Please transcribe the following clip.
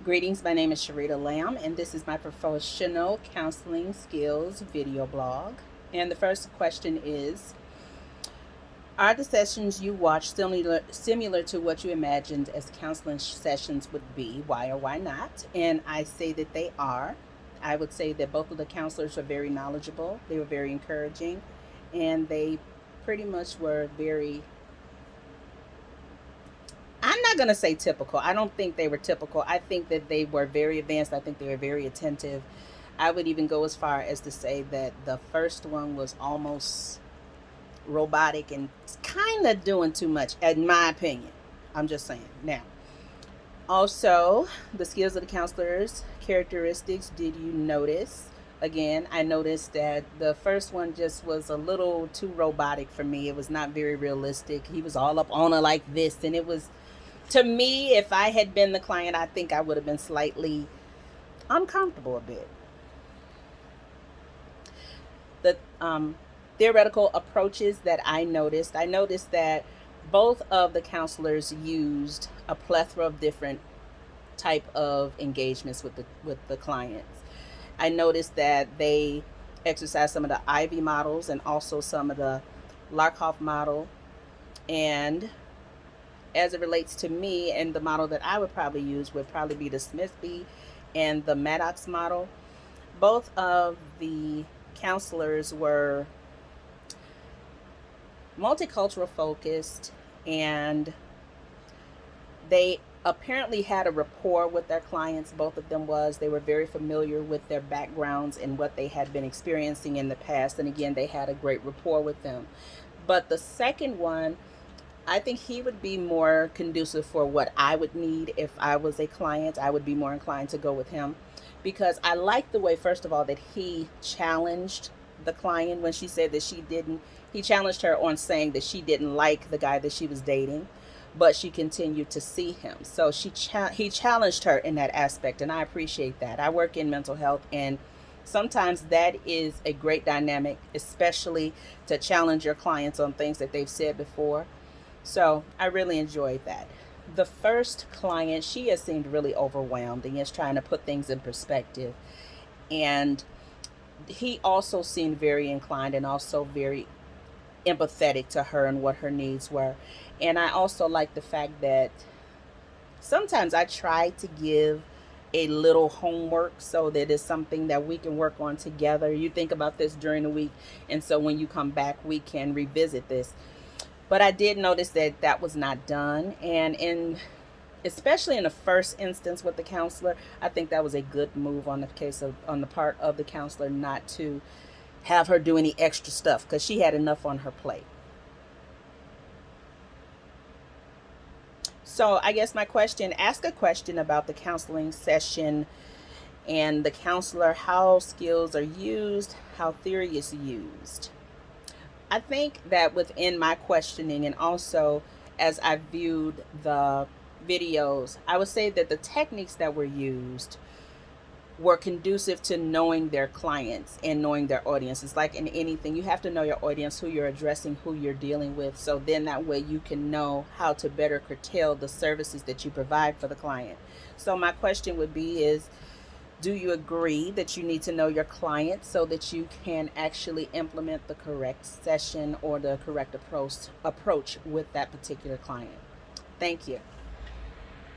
Greetings, my name is Sharita Lamb, and this is my professional counseling skills video blog. And the first question is: are the sessions you watch similar to what you imagined as counseling sessions would be? Why or why not? And I say that they are. I would say that both of the counselors are very knowledgeable, they were very encouraging, and they pretty much were very, I'm not going to say typical. I don't think they were typical. I think that they were very advanced. I think they were very attentive. I would even go as far as to say that the first one was almost robotic and kind of doing too much, in my opinion. I'm just saying. Now, also, the skills of the counselors, characteristics, did you notice? Again, I noticed that the first one just was a little too robotic for me. It was not very realistic. He was all up on her like this, and it was, to me, if I had been the client, I think I would have been slightly uncomfortable a bit. The theoretical approaches that I noticed that both of the counselors used a plethora of different type of engagements with the clients. I noticed that they exercised some of the Ivy models and also some of the Larkoff model. And as it relates to me, and the model that I would probably use would probably be the Smithby and the Maddox model. Both of the counselors were multicultural focused, and they apparently had a rapport with their clients. Both of them was, they were very familiar with their backgrounds and what they had been experiencing in the past, and again, they had a great rapport with them. But the second one, I think he would be more conducive for what I would need if I was a client. I would be more inclined to go with him because I like the way, first of all, that he challenged the client when she said that she didn't. He challenged her on saying that she didn't like the guy that she was dating, but she continued to see him. So he challenged her in that aspect, and I appreciate that. I work in mental health, and sometimes that is a great dynamic, especially to challenge your clients on things that they've said before. So I really enjoyed that. The first client, she has seemed really overwhelmed and is trying to put things in perspective. And he also seemed very inclined and also very empathetic to her and what her needs were. And I also like the fact that sometimes I try to give a little homework so that it's something that we can work on together. You think about this during the week, and so when you come back, we can revisit this. But I did notice that that was not done, and especially in the first instance with the counselor, I think that was a good move on the part of the counselor not to have her do any extra stuff because she had enough on her plate. So I guess my question: ask a question about the counseling session and the counselor, how skills are used, how theory is used. I think that within my questioning, and also as I viewed the videos, I would say that the techniques that were used were conducive to knowing their clients and knowing their audience. It's like in anything, you have to know your audience, who you're addressing, who you're dealing with. So then that way you can know how to better curtail the services that you provide for the client. So my question would be is, do you agree that you need to know your client so that you can actually implement the correct session or the correct approach with that particular client? Thank you.